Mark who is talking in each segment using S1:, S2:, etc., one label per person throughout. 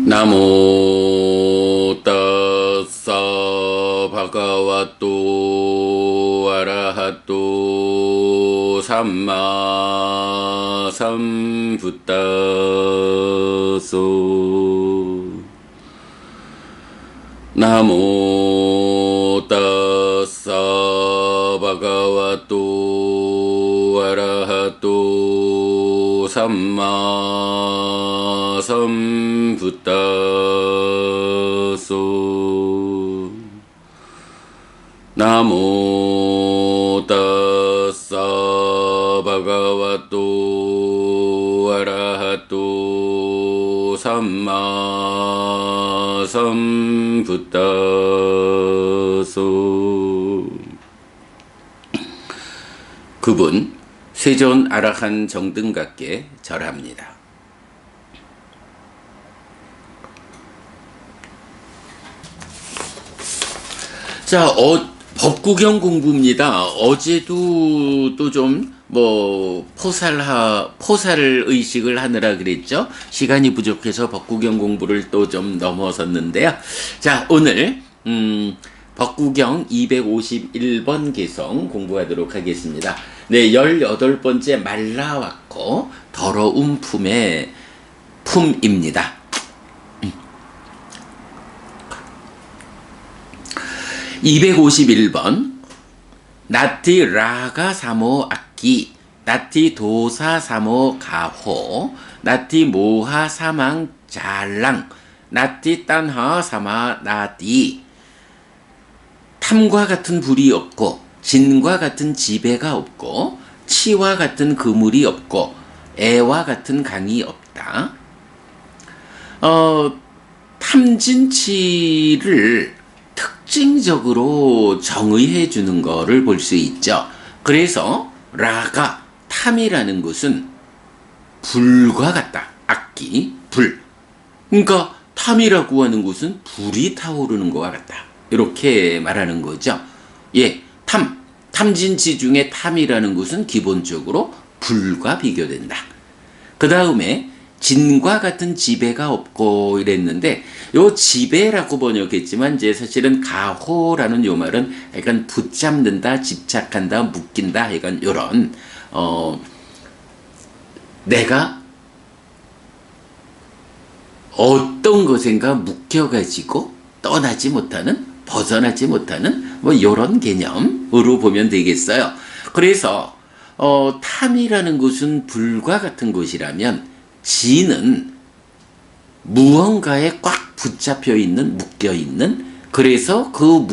S1: 나모 따사 바가와또 아라하또 삼마 삼부따소 나모 따사 바가와또 아라하또 삼마 삼부따소 나모 따사 바가와또 아라하또 삼마 삼부따소. 그분 세존 아라한 정등각께 절합니다. 자, 법구경 공부입니다. 어제도 또 좀 포살 의식을 하느라 그랬죠. 시간이 부족해서 법구경 공부를 또 좀 넘어섰는데요. 자, 오늘 법구경 251번 개성 공부하도록 하겠습니다. 네, 18번째 말라왔고 더러운 품의 품입니다. 251번 나티 라가 사모 악기 나티 도사 사모 가호 나티 모하 사망 잘랑 나티 딴하 사마 나디. 탐과 같은 불이 없고 진과 같은 지배가 없고 치와 같은 그물이 없고 애와 같은 강이 없다. 탐진치를 특징적으로 정의해 주는 거를 볼 수 있죠. 그래서 라가 탐이라는 것은 불과 같다. 악기, 불. 그러니까 탐이라고 하는 것은 불이 타오르는 것과 같다. 이렇게 말하는 거죠. 예, 탐진치 중에 탐이라는 것은 기본적으로 불과 비교된다. 그 다음에 진과 같은 지배가 없고 이랬는데 요 지배라고 번역했지만 이제 사실은 가호라는 요 말은 약간 붙잡는다, 집착한다, 묶인다, 약간 요런 내가 어떤 것인가 묶여가지고 떠나지 못하는, 벗어나지 못하는 요런 개념으로 보면 되겠어요. 그래서 탐이라는 것은 불과 같은 것이라면 진은 무언가에 꽉 붙잡혀 있는, 묶여 있는, 그래서 그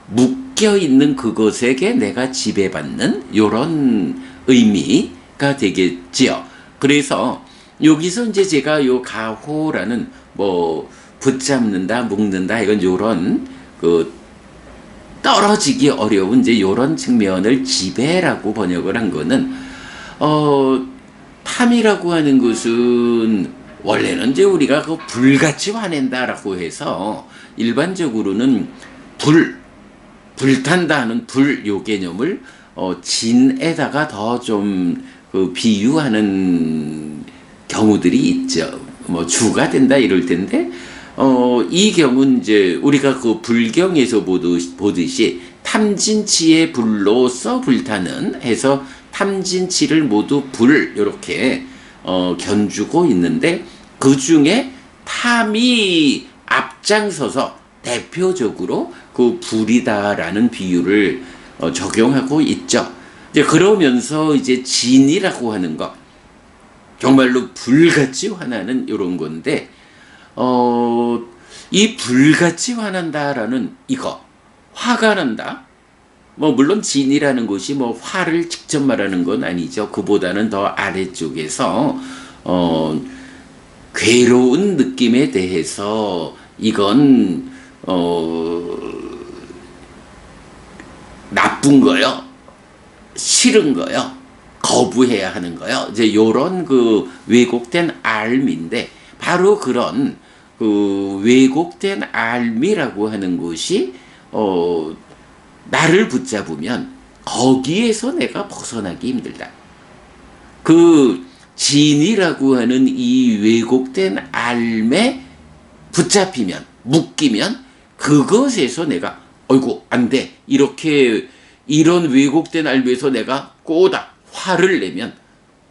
S1: 묶여 있는 그것에게 내가 지배받는 요런 의미가 되겠지요. 그래서 여기서 이제 제가 요 가호라는 붙잡는다, 묶는다, 이건 요런 떨어지기 어려운 이제 요런 측면을 지배라고 번역을 한 거는 탐이라고 하는 것은 원래는 이제 우리가 그 불같이 화낸다라고 해서 일반적으로는 불탄다 하는 요 개념을 진에다가 더 좀 비유하는 경우들이 있죠. 주가 된다 이럴 텐데 이 경우는 이제 우리가 그 불경에서 보듯이 탐진치의 불로서 불타는 해서 탐진치를 모두 불 이렇게 견주고 있는데 그 중에 탐이 앞장서서 대표적으로 그 불이다라는 비유를 적용하고 있죠. 이제 그러면서 이제 진이라고 하는 것, 정말로 불같이 화나는 이런 건데 이 불같이 화난다라는 이거, 화가 난다. 물론 진이라는 것이 화를 직접 말하는 건 아니죠. 그보다는 더 아래쪽에서 괴로운 느낌에 대해서 이건 나쁜 거요, 싫은 거요, 거부해야 하는 거요. 이제 요런 왜곡된 알미인데 바로 그런 왜곡된 알미라고 하는 것이 나를 붙잡으면 거기에서 내가 벗어나기 힘들다. 진이라고 하는 이 왜곡된 알매 붙잡히면, 묶이면 그것에서 내가 어이구 안 돼, 이렇게 이런 왜곡된 알매에서 내가 꼬다 화를 내면,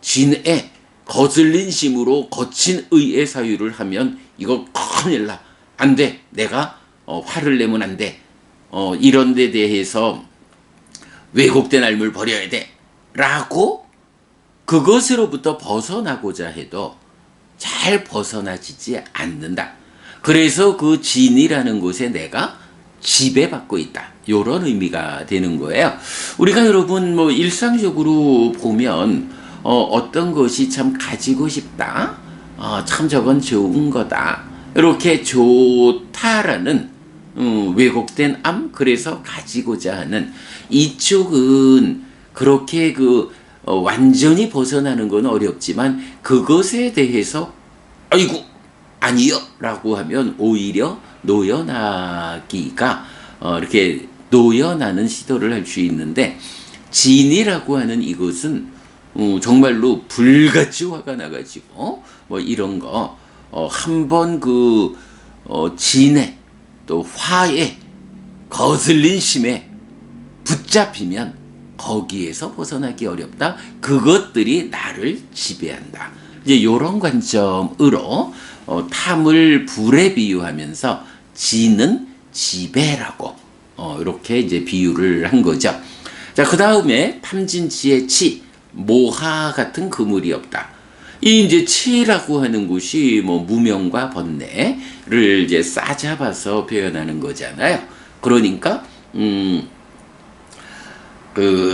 S1: 진의 거슬린 심으로 거친 의의 사유를 하면 이거 큰일 나, 안 돼, 내가 화를 내면 안 돼, 이런 데 대해서 왜곡된 알을 버려야 돼 라고 그것으로부터 벗어나고자 해도 잘 벗어나지지 않는다. 그래서 그 진이라는 곳에 내가 지배받고 있다, 이런 의미가 되는 거예요. 우리가 여러분 뭐 일상적으로 보면 어떤 것이 참 가지고 싶다, 참 저건 좋은 거다, 이렇게 좋다라는 왜곡된 암, 그래서 가지고자 하는 이쪽은 그렇게 완전히 벗어나는 건 어렵지만 그것에 대해서 아이고 아니요 라고 하면 오히려 노연하기가 이렇게 노연하는 시도를 할 수 있는데, 진이라고 하는 이것은 정말로 불같이 화가 나가지고 뭐 이런 거 한번 진에 또 화에 거슬린 심에 붙잡히면 거기에서 벗어나기 어렵다. 그것들이 나를 지배한다. 이제 이런 관점으로 탐을 불에 비유하면서 진은 지배라고 이렇게 이제 비유를 한 거죠. 자, 그 다음에 탐진치의 치, 모하 같은 그물이 없다. 이 이제 치라고 하는 것이 뭐 무명과 번뇌를 이제 싸잡아서 표현하는 거잖아요. 그러니까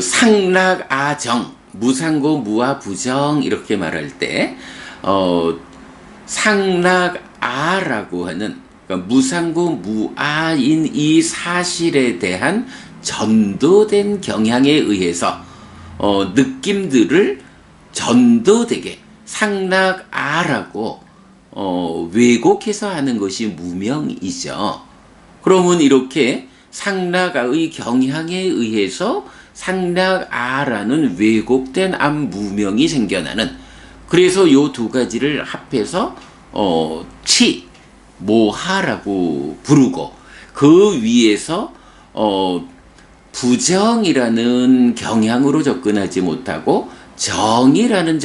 S1: 상락아정, 무상고 무아부정 이렇게 말할 때 상락아라고 하는, 그러니까 무상고 무아인 이 사실에 대한 전도된 경향에 의해서 느낌들을 전도되게 상락아라고 왜곡해서 하는 것이 무명이죠. 그러면 이렇게 상락아의 경향에 의해서 상락아라는 왜곡된 암 무명이 생겨나는, 그래서 요 두 가지를 합해서 치, 모하라고 부르고, 그 위에서 부정이라는 경향으로 접근하지 못하고 정이라는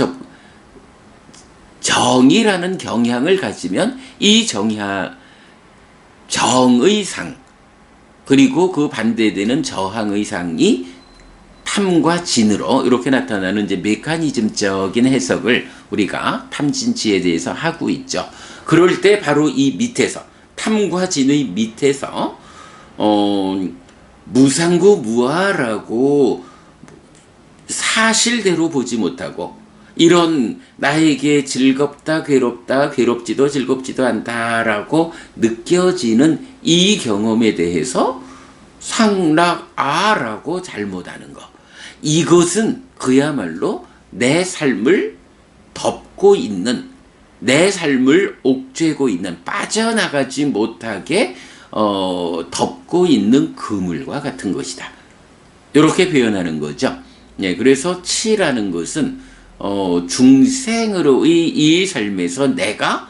S1: 경향을 가지면 이 정의 상, 그리고 그 반대되는 저항의 상이 탐과 진으로 이렇게 나타나는 이제 메커니즘적인 해석을 우리가 탐진치에 대해서 하고 있죠. 그럴 때 바로 이 밑에서, 탐과 진의 밑에서 무상고 무아라고 사실대로 보지 못하고, 이런 나에게 즐겁다 괴롭다 괴롭지도 즐겁지도 않다라고 느껴지는 이 경험에 대해서 상락아라고 잘못하는 거, 이것은 그야말로 내 삶을 덮고 있는, 내 삶을 옥죄고 있는, 빠져나가지 못하게 덮고 있는 그물과 같은 것이다, 이렇게 표현하는 거죠. 예, 그래서 치라는 것은 중생으로의 이 삶에서 내가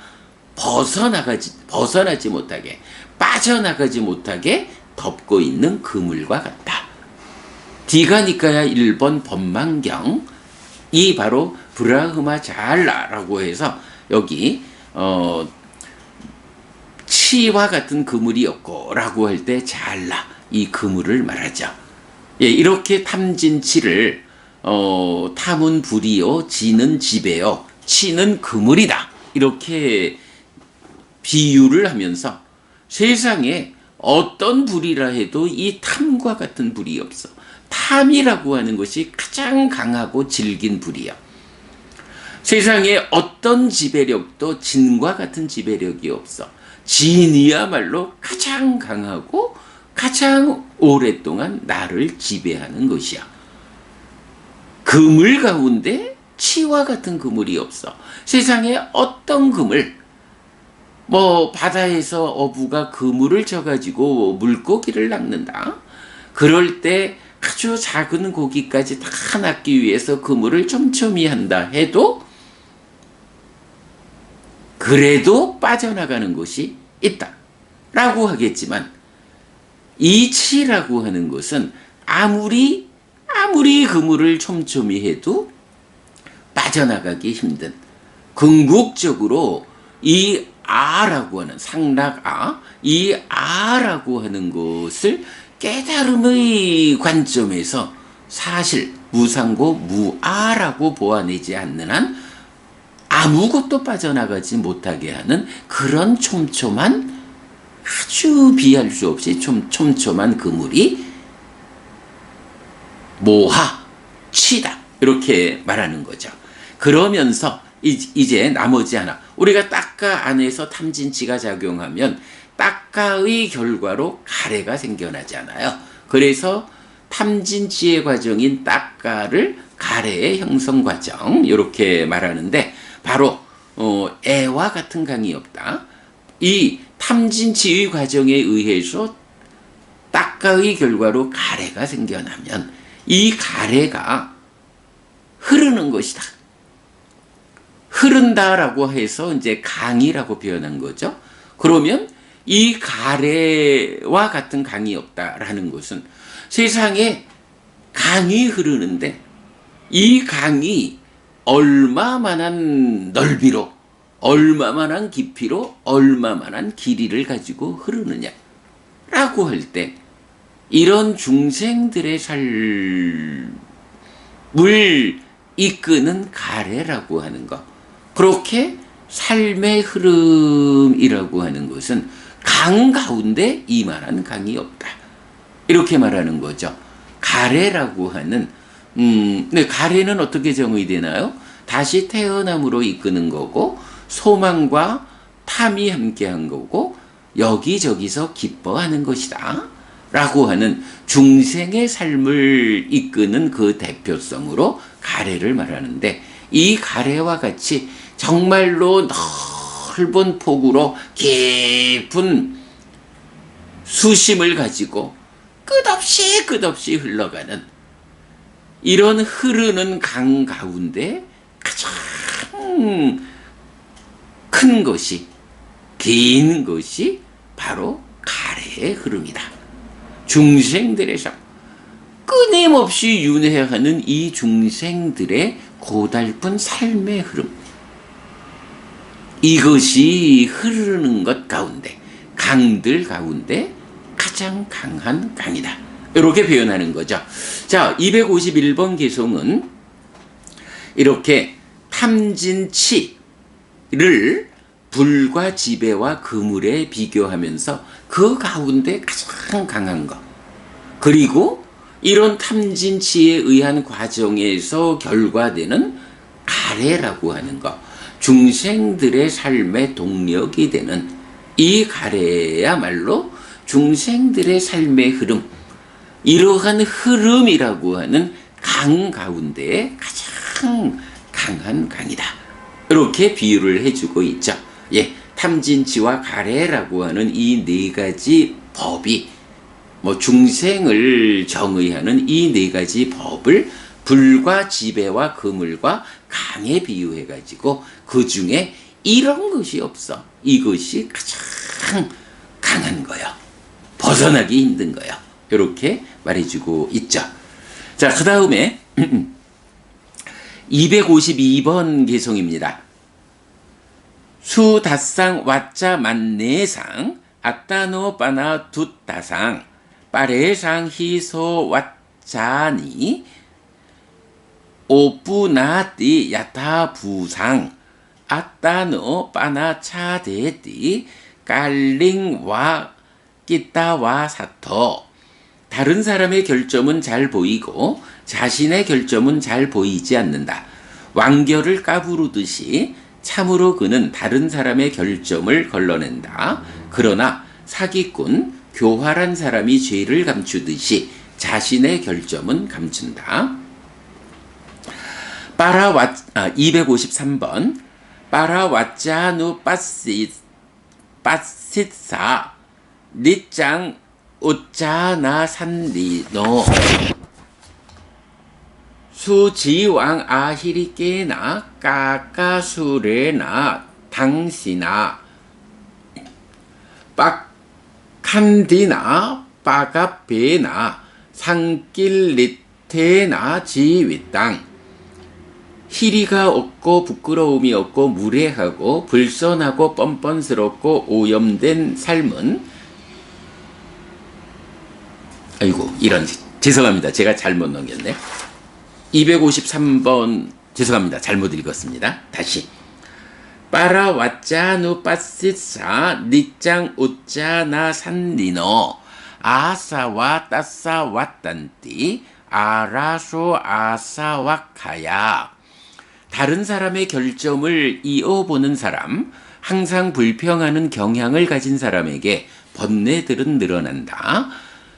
S1: 벗어나지 못하게, 빠져나가지 못하게 덮고 있는 그물과 같다. 디가니카야 1번 법망경, 이 바로 브라흐마 잘라라고 해서 여기 치와 같은 그물이 없고 라고 할 때 잘라, 이 그물을 말하죠. 예, 이렇게 탐진치를 탐은 불이요, 진은 지배요, 치는 그물이다, 이렇게 비유를 하면서 세상에 어떤 불이라 해도 이 탐과 같은 불이 없어. 탐이라고 하는 것이 가장 강하고 질긴 불이야. 세상에 어떤 지배력도 진과 같은 지배력이 없어. 진이야말로 가장 강하고 가장 오랫동안 나를 지배하는 것이야. 그물 가운데 치와 같은 그물이 없어. 세상에 어떤 그물, 뭐 바다에서 어부가 그물을 쳐가지고 물고기를 낚는다. 그럴 때 아주 작은 고기까지 다 낚기 위해서 그물을 촘촘히 한다 해도 그래도 빠져나가는 곳이 있다 라고 하겠지만, 이 치라고 하는 것은 아무리 그물을 촘촘히 해도 빠져나가기 힘든, 궁극적으로 이 아라고 하는 상락아, 이 아라고 하는 것을 깨달음의 관점에서 사실 무상고 무아라고 보아내지 않는 한 아무것도 빠져나가지 못하게 하는 그런 촘촘한, 아주 비할 수 없이 촘촘한 그물이 모하, 치다 이렇게 말하는 거죠. 그러면서 이제 나머지 하나, 우리가 딱가 안에서 탐진치가 작용하면 딱가의 결과로 가래가 생겨나잖아요. 그래서 탐진치의 과정인 딱가를 가래의 형성 과정 이렇게 말하는데, 바로 애와 같은 강이 없다. 이 탐진치의 과정에 의해서 딱가의 결과로 가래가 생겨나면 이 가래가 흐르는 것이다. 흐른다라고 해서 이제 강이라고 표현한 거죠. 그러면 이 가래와 같은 강이 없다라는 것은 세상에 강이 흐르는데 이 강이 얼마만한 넓이로, 얼마만한 깊이로, 얼마만한 길이를 가지고 흐르느냐라고 할 때, 이런 중생들의 삶을 이끄는 가래라고 하는 것, 그렇게 삶의 흐름이라고 하는 것은 강 가운데 이만한 강이 없다 이렇게 말하는 거죠. 가래라고 하는 근데 가래는 어떻게 정의되나요? 다시 태어남으로 이끄는 거고, 소망과 탐이 함께한 거고, 여기저기서 기뻐하는 것이다 라고 하는 중생의 삶을 이끄는 그 대표성으로 가래를 말하는데, 이 가래와 같이 정말로 넓은 폭으로 깊은 수심을 가지고 끝없이 흘러가는, 이런 흐르는 강 가운데 가장 큰 것이, 긴 것이 바로 가래의 흐름이다. 중생들의 삶, 끊임없이 윤회하는 이 중생들의 고달픈 삶의 흐름, 이것이 흐르는 것 가운데, 강들 가운데 가장 강한 강이다 이렇게 표현하는 거죠. 자, 251번 개송은 이렇게 탐진치를 불과 지배와 그물에 비교하면서 그 가운데 가장 강한 것, 그리고 이런 탐진치에 의한 과정에서 결과되는 가래라고 하는 것, 중생들의 삶의 동력이 되는 이 가래야말로 중생들의 삶의 흐름, 이러한 흐름이라고 하는 강 가운데에 가장 강한 강이다 이렇게 비유를 해주고 있죠. 예, 탐진치와 가래라고 하는 이 네 가지 법이, 중생을 정의하는 이 네 가지 법을 불과 지배와 그물과 강에 비유해 가지고 그 중에 이런 것이 없어, 이것이 가장 강한 거요, 벗어나기 힘든 거요, 이렇게 말해주고 있죠. 자, 그 다음에 252번 개송입니다. 수다상 왓자 만내상 아따노 빠나 둣다상 빠레상 희소 왓자니 오뿌나띠 야타 부상 아따노 빠나 차데띠 깔링와 끼따와 사토. 다른 사람의 결점은 잘 보이고 자신의 결점은 잘 보이지 않는다. 왕결을 까부르듯이 참으로 그는 다른 사람의 결점을 걸러낸다. 그러나 사기꾼, 교활한 사람이 죄를 감추듯이 자신의 결점은 감춘다. 253번 빠라왓자누 빠시사 리짱 우짜나 산리노 수지왕 아히리케나 까까수레나 당시나 빡한디나 빠가베나 산길리테나 지윗땅 희리가 없고 부끄러움이 없고 무례하고 불선하고 뻔뻔스럽고 오염된 삶은 아이고 이런 죄송합니다. 제가 잘못 넘겼네. 253번 죄송합니다. 잘못 읽었습니다. 다시 빠라와짜누 빠시사 니짱 우짜나 산리노 아사와 따사왔단띠 아라소 아사와카야 다른 사람의 결점을 이어보는 사람, 항상 불평하는 경향을 가진 사람에게 번뇌들은 늘어난다.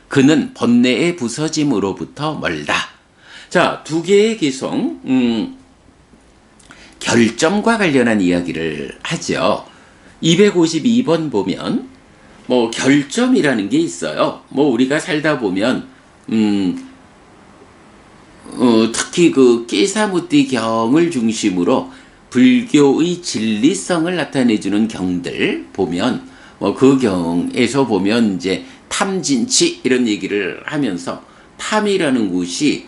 S1: 그는 번뇌의 부서짐으로부터 멀다. 자, 두 개의 개성, 결점과 관련한 이야기를 하죠. 252번 보면, 결점이라는 게 있어요. 우리가 살다 보면, 특히 그 깨사무띠 경을 중심으로 불교의 진리성을 나타내주는 경들 보면 그 경에서 보면 이제 탐진치 이런 얘기를 하면서 탐이라는 것이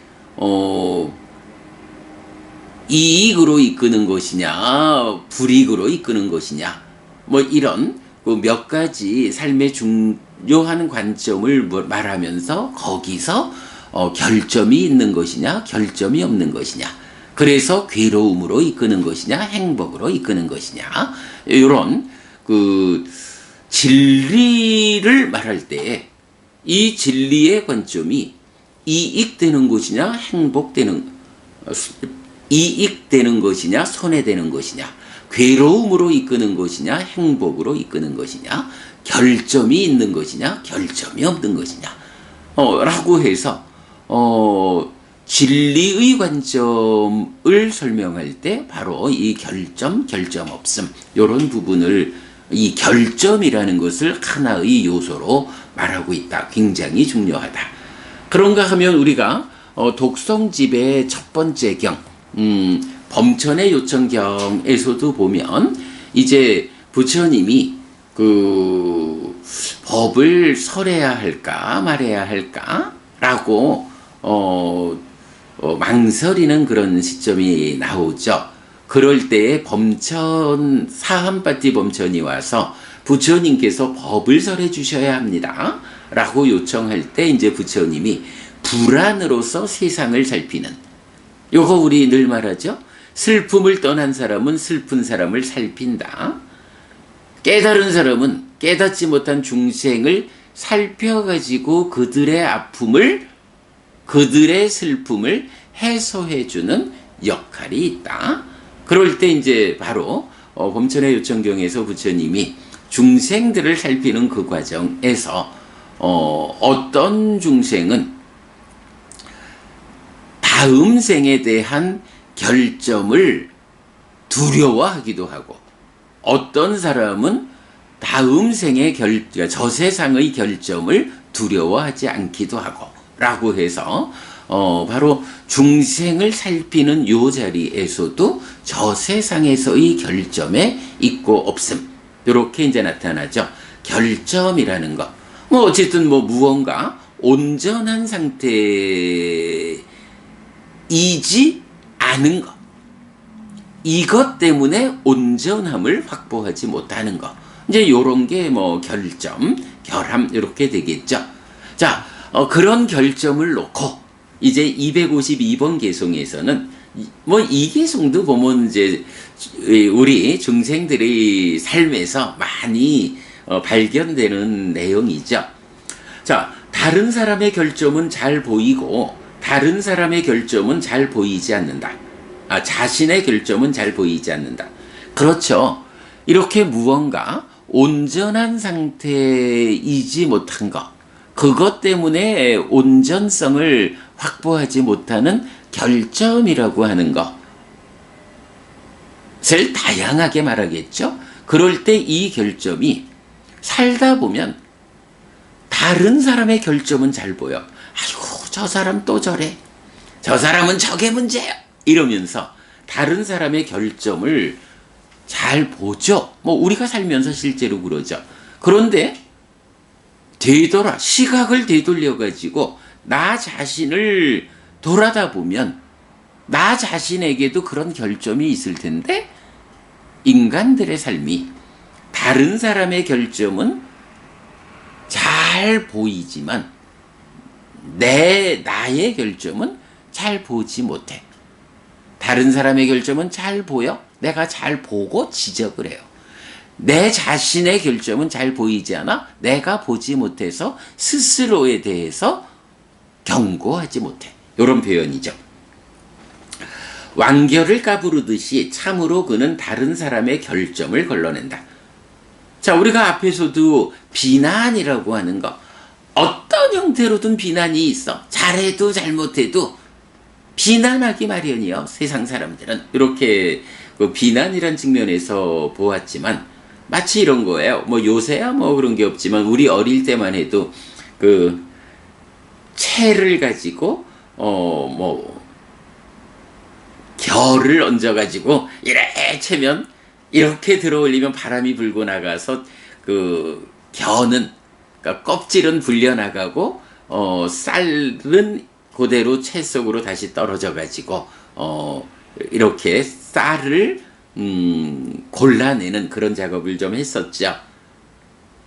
S1: 이익으로 이끄는 것이냐 불이익으로 이끄는 것이냐 이런 그 몇 가지 삶의 중요한 관점을 말하면서 거기서 결점이 있는 것이냐 결점이 없는 것이냐 그래서 괴로움으로 이끄는 것이냐 행복으로 이끄는 것이냐 이런 그 진리를 말할 때 이 진리의 관점이 이익되는 것이냐 이익되는 것이냐 손해되는 것이냐 괴로움으로 이끄는 것이냐 행복으로 이끄는 것이냐 결점이 있는 것이냐 결점이 없는 것이냐 라고 해서 진리의 관점을 설명할 때 바로 이 결점 없음 이런 부분을 이 결점이라는 것을 하나의 요소로 말하고 있다. 굉장히 중요하다. 그런가 하면 우리가 독성집의 첫 번째 경 범천의 요청경에서도 보면 이제 부처님이 그 법을 설해야 할까 말해야 할까 라고 망설이는 그런 시점이 나오죠. 그럴 때에 범천 사한파티 범천이 와서 부처님께서 법을 설해 주셔야 합니다 라고 요청할 때 이제 부처님이 불안으로서 세상을 살피는 요거 우리 늘 말하죠. 슬픔을 떠난 사람은 슬픈 사람을 살핀다. 깨달은 사람은 깨닫지 못한 중생을 살펴가지고 그들의 아픔을 그들의 슬픔을 해소해주는 역할이 있다. 그럴 때 이제 바로 범천의 요청경에서 부처님이 중생들을 살피는 그 과정에서 어떤 중생은 다음 생에 대한 결점을 두려워하기도 하고 어떤 사람은 다음 생의 그러니까 저 세상의 결점을 두려워하지 않기도 하고 라고 해서 바로 중생을 살피는 요 자리에서도 저 세상에서의 결점에 있고 없음 이렇게 이제 나타나죠. 결점이라는 것 어쨌든 무언가 온전한 상태이지 않은 것 이것 때문에 온전함을 확보하지 못하는 것 이제 요런 게 결점, 결함 이렇게 되겠죠. 자, 그런 결점을 놓고 이제 252번 개송에서는 이 개송도 보면 이제 우리 중생들의 삶에서 많이 발견되는 내용이죠. 자, 다른 사람의 결점은 잘 보이고 다른 사람의 결점은 잘 보이지 않는다. 자신의 결점은 잘 보이지 않는다. 그렇죠. 이렇게 무언가 온전한 상태이지 못한 것 그것 때문에 온전성을 확보하지 못하는 결점이라고 하는 것을 다양하게 말하겠죠. 그럴 때 이 결점이 살다 보면 다른 사람의 결점은 잘 보여. 아이고 저 사람 또 저래. 저 사람은 저게 문제야. 이러면서 다른 사람의 결점을 잘 보죠. 뭐 우리가 살면서 실제로 그러죠. 그런데 시각을 되돌려 가지고 나 자신을 돌아다 보면 나 자신에게도 그런 결점이 있을 텐데, 인간들의 삶이 다른 사람의 결점은 잘 보이지만 나의 결점은 잘 보지 못해. 다른 사람의 결점은 잘 보여. 내가 잘 보고 지적을 해요. 내 자신의 결점은 잘 보이지 않아. 내가 보지 못해서 스스로에 대해서 경고하지 못해. 이런 표현이죠. 왕결을 까부르듯이 참으로 그는 다른 사람의 결점을 걸러낸다. 자, 우리가 앞에서도 비난이라고 하는 거, 어떤 형태로든 비난이 있어. 잘해도 잘못해도 비난하기 마련이요. 세상 사람들은 이렇게 그 비난이란 측면에서 보았지만, 마치 이런 거예요. 뭐 요새야 뭐 그런 게 없지만 우리 어릴 때만 해도 그 채를 가지고 뭐 결을 얹어가지고 이래 채면 이렇게 들어올리면 바람이 불고 나가서 그 겨는, 그러니까 껍질은 불려나가고 쌀은 그대로 채 속으로 다시 떨어져가지고 이렇게 쌀을 골라내는 그런 작업을 좀 했었죠.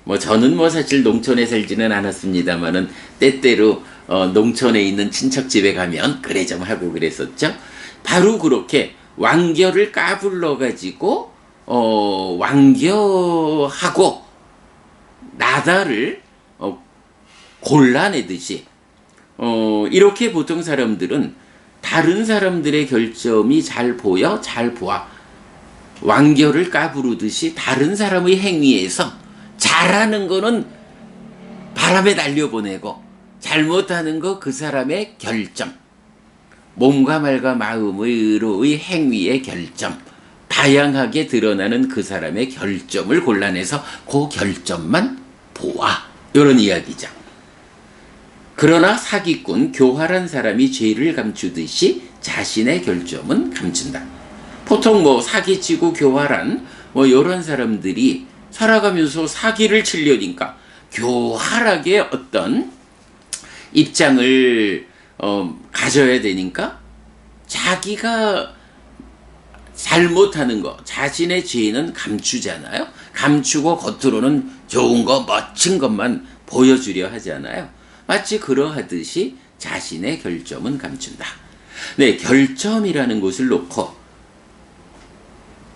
S1: 뭐 저는 뭐 사실 농촌에 살지는 않았습니다만은 때때로 농촌에 있는 친척집에 가면 그래 좀 하고 그랬었죠. 바로 그렇게 왕겨를 까불러 가지고 왕겨하고 나다를 골라내듯이 이렇게 보통 사람들은 다른 사람들의 결점이 잘 보여, 잘 보아. 왕겨를 까부르듯이 다른 사람의 행위에서 잘하는 거는 바람에 날려보내고 잘못하는 거 그 사람의 결점, 몸과 말과 마음으로의 행위의 결점, 다양하게 드러나는 그 사람의 결점을 골라내서 그 결점만 보아. 이런 이야기죠. 그러나 사기꾼, 교활한 사람이 죄를 감추듯이 자신의 결점은 감춘다. 보통 뭐 사기치고 교활한 뭐 이런 사람들이 살아가면서 사기를 치려니까 교활하게 어떤 입장을 가져야 되니까 자기가 잘못하는 거, 자신의 죄는 감추잖아요. 감추고 겉으로는 좋은 거, 멋진 것만 보여주려 하잖아요. 마치 그러하듯이 자신의 결점은 감춘다. 네, 결점이라는 것을 놓고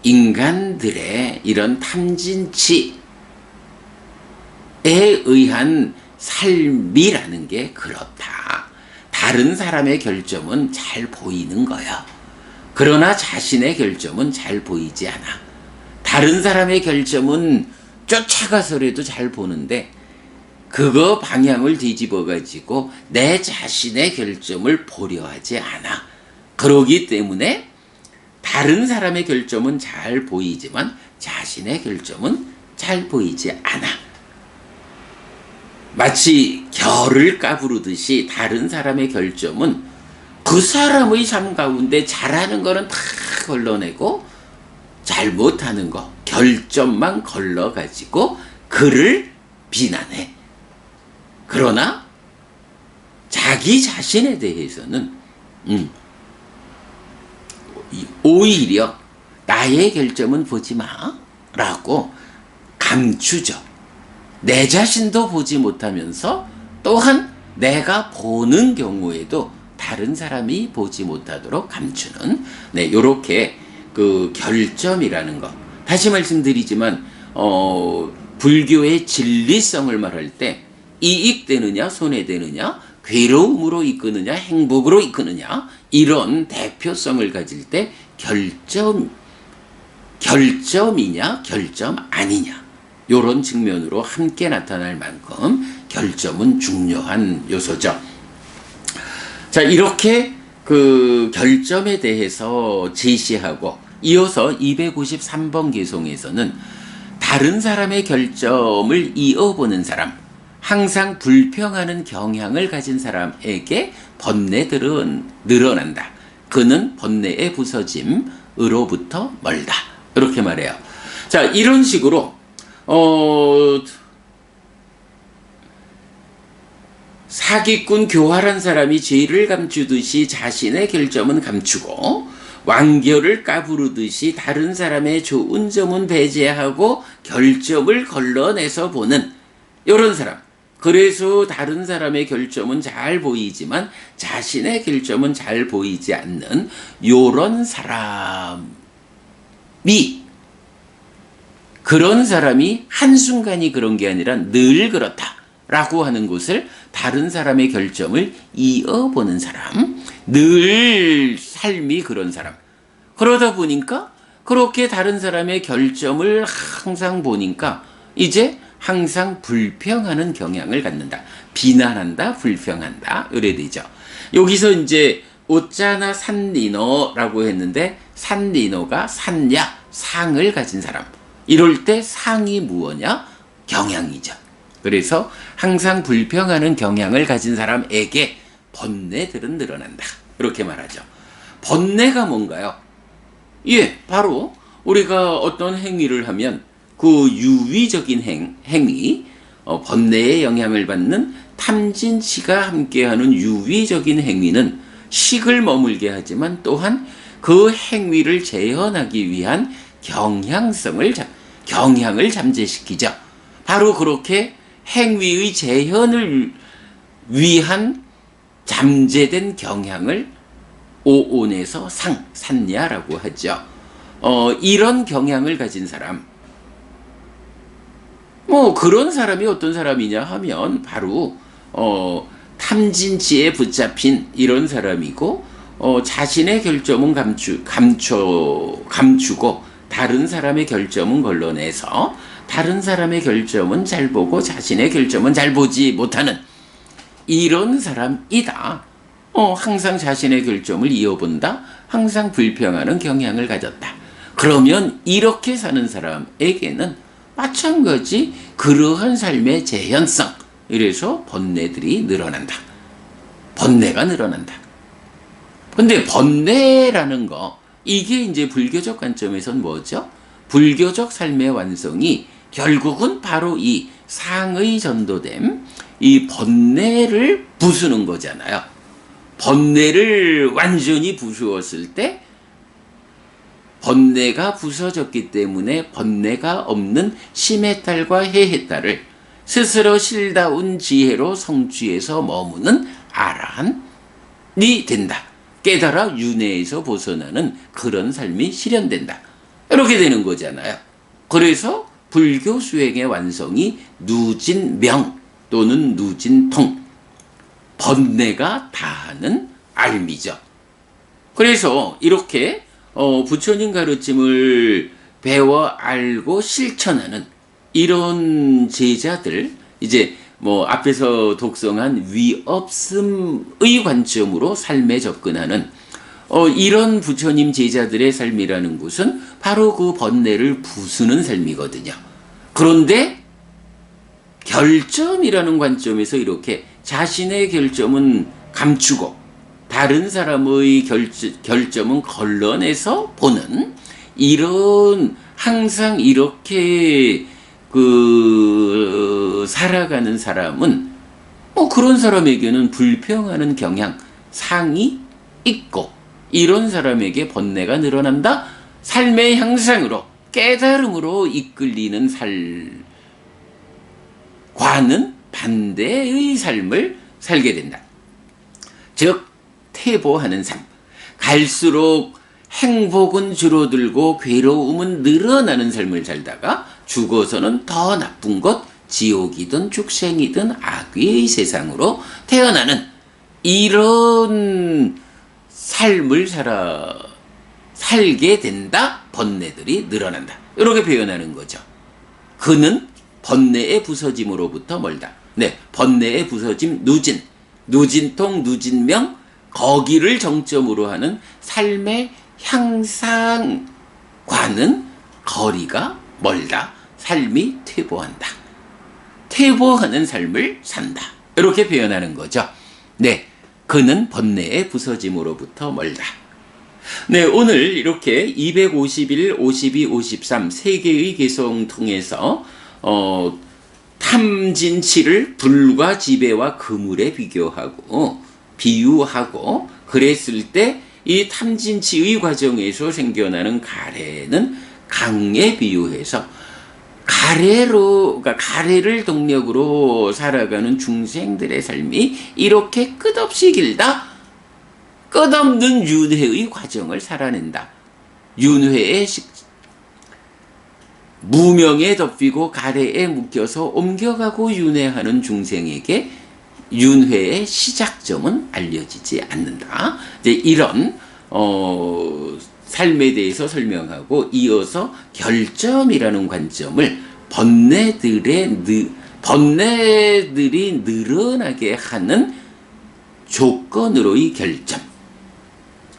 S1: 인간들의 이런 탐진치에 의한 삶이라는 게 그렇다. 다른 사람의 결점은 잘 보이는 거야. 그러나 자신의 결점은 잘 보이지 않아. 다른 사람의 결점은 쫓아가서라도 잘 보는데 그거 방향을 뒤집어 가지고 내 자신의 결점을 보려 하지 않아. 그러기 때문에 다른 사람의 결점은 잘 보이지만 자신의 결점은 잘 보이지 않아. 마치 결을 까부르듯이 다른 사람의 결점은 그 사람의 삶 가운데 잘하는 거는 다 걸러내고 잘못하는 거, 결점만 걸러가지고 그를 비난해. 그러나 자기 자신에 대해서는 오히려 나의 결점은 보지 마라고 감추죠. 내 자신도 보지 못하면서 또한 내가 보는 경우에도 다른 사람이 보지 못하도록 감추는, 네, 요렇게 그 결점이라는 거. 다시 말씀드리지만 불교의 진리성을 말할 때 이익되느냐 손해되느냐, 괴로움으로 이끄느냐 행복으로 이끄느냐, 이런 대표성을 가질 때 결점이냐 결점 아니냐, 이런 측면으로 함께 나타날 만큼 결점은 중요한 요소죠. 자, 이렇게 그 결점에 대해서 제시하고 이어서 253번 개송에서는 다른 사람의 결점을 이어보는 사람, 항상 불평하는 경향을 가진 사람에게 번뇌들은 늘어난다. 그는 번뇌의 부서짐으로부터 멀다. 이렇게 말해요. 자, 이런 식으로 사기꾼 교활한 사람이 죄를 감추듯이 자신의 결점은 감추고 완결을 까부르듯이 다른 사람의 좋은 점은 배제하고 결점을 걸러내서 보는 이런 사람. 그래서 다른 사람의 결점은 잘 보이지만 자신의 결점은 잘 보이지 않는 요런 사람이, 그런 사람이 한순간이 그런 게 아니라 늘 그렇다라고 하는 것을 다른 사람의 결점을 이어보는 사람, 늘 삶이 그런 사람. 그러다 보니까 그렇게 다른 사람의 결점을 항상 보니까 이제 항상 불평하는 경향을 갖는다. 비난한다, 불평한다. 이래 되죠. 여기서 이제 어짜나 산리너라고 했는데 산리너가 산야, 상을 가진 사람. 이럴 때 상이 무엇냐? 경향이죠. 그래서 항상 불평하는 경향을 가진 사람에게 번뇌들은 늘어난다. 이렇게 말하죠. 번뇌가 뭔가요? 예, 바로 우리가 어떤 행위를 하면 그 유위적인 행위, 번뇌의 영향을 받는 탐진치가 함께하는 유위적인 행위는 식을 머물게 하지만 또한 그 행위를 재현하기 위한 경향을 잠재시키죠. 바로 그렇게 행위의 재현을 위한 잠재된 경향을 오온에서 산야라고 하죠. 이런 경향을 가진 사람, 그런 사람이 어떤 사람이냐 하면 바로 탐진치에 붙잡힌 이런 사람이고 자신의 결점은 감추고 다른 사람의 결점은 걸러내서 다른 사람의 결점은 잘 보고 자신의 결점은 잘 보지 못하는 이런 사람이다. 항상 자신의 결점을 이어본다. 항상 불평하는 경향을 가졌다. 그러면 이렇게 사는 사람에게는 마찬가지 그러한 삶의 재현성, 이래서 번뇌들이 늘어난다. 번뇌가 늘어난다. 근데 번뇌라는 거, 이게 이제 불교적 관점에선 뭐죠? 불교적 삶의 완성이 결국은 바로 이 상의 전도됨, 이 번뇌를 부수는 거잖아요. 번뇌를 완전히 부수었을 때 번뇌가 부서졌기 때문에 번뇌가 없는 심의 딸과 해의 딸을 스스로 실다운 지혜로 성취해서 머무는 아라한이 된다. 깨달아 윤회에서 벗어나는 그런 삶이 실현된다. 이렇게 되는 거잖아요. 그래서 불교 수행의 완성이 누진명 또는 누진통, 번뇌가 다하는 알미죠. 그래서 이렇게 부처님 가르침을 배워 알고 실천하는 이런 제자들, 이제 앞에서 독성한 위없음의 관점으로 삶에 접근하는 이런 부처님 제자들의 삶이라는 것은 바로 그 번뇌를 부수는 삶이거든요. 그런데 결점이라는 관점에서 이렇게 자신의 결점은 감추고 다른 사람의 결점은 걸러내서 보는 이런, 항상 이렇게 살아가는 사람은 그런 사람에게는 불평하는 경향, 상이 있고 이런 사람에게 번뇌가 늘어난다. 삶의 향상으로, 깨달음으로 이끌리는 과는 반대의 삶을 살게 된다. 즉 퇴보하는 삶. 갈수록 행복은 줄어들고 괴로움은 늘어나는 삶을 살다가 죽어서는 더 나쁜 것, 지옥이든 축생이든 악귀의 세상으로 태어나는 이런 삶을 살게 된다. 번뇌들이 늘어난다. 이렇게 표현하는 거죠. 그는 번뇌의 부서짐으로부터 멀다. 네, 번뇌의 부서짐 누진통, 누진명, 거기를 정점으로 하는 삶의 향상과는 거리가 멀다. 삶이 퇴보한다. 퇴보하는 삶을 산다. 이렇게 표현하는 거죠. 네, 그는 번뇌의 부서짐으로부터 멀다. 네, 오늘 이렇게 251, 52, 53 세 개의 개성 통해서 탐진치를 불과 지배와 그물에 비교하고 비유하고 그랬을 때 이 탐진치의 과정에서 생겨나는 가래는 강에 비유해서 그러니까 가래를 동력으로 살아가는 중생들의 삶이 이렇게 끝없이 길다. 끝없는 윤회의 과정을 살아낸다. 윤회의 무명에 덮이고 가래에 묶여서 옮겨가고 윤회하는 중생에게 윤회의 시작점은 알려지지 않는다. 이제 이런 삶에 대해서 설명하고 이어서 결점이라는 관점을 번뇌들이 늘어나게 하는 조건으로의 결점.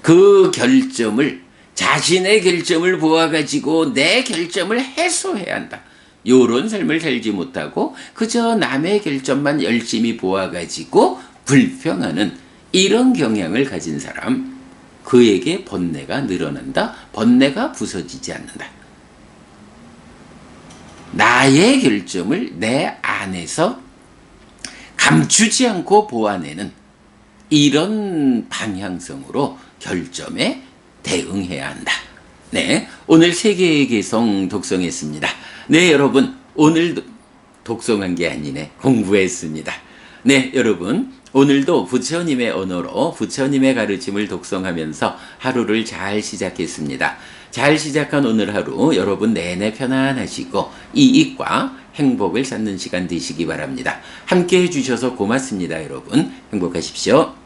S1: 그 결점을 자신의 결점을 보아가지고 내 결점을 해소해야 한다. 요런 삶을 살지 못하고 그저 남의 결점만 열심히 보아가지고 불평하는 이런 경향을 가진 사람, 그에게 번뇌가 늘어난다. 번뇌가 부서지지 않는다. 나의 결점을 내 안에서 감추지 않고 보아내는 이런 방향성으로 결점에 대응해야 한다. 네, 오늘 세 개의 개성 독송했습니다. 네, 여러분, 오늘도 독송한 게 아니네. 공부했습니다. 네, 여러분, 오늘도 부처님의 언어로 부처님의 가르침을 독송하면서 하루를 잘 시작했습니다. 잘 시작한 오늘 하루 여러분 내내 편안하시고 이익과 행복을 찾는 시간 되시기 바랍니다. 함께 해주셔서 고맙습니다. 여러분, 행복하십시오.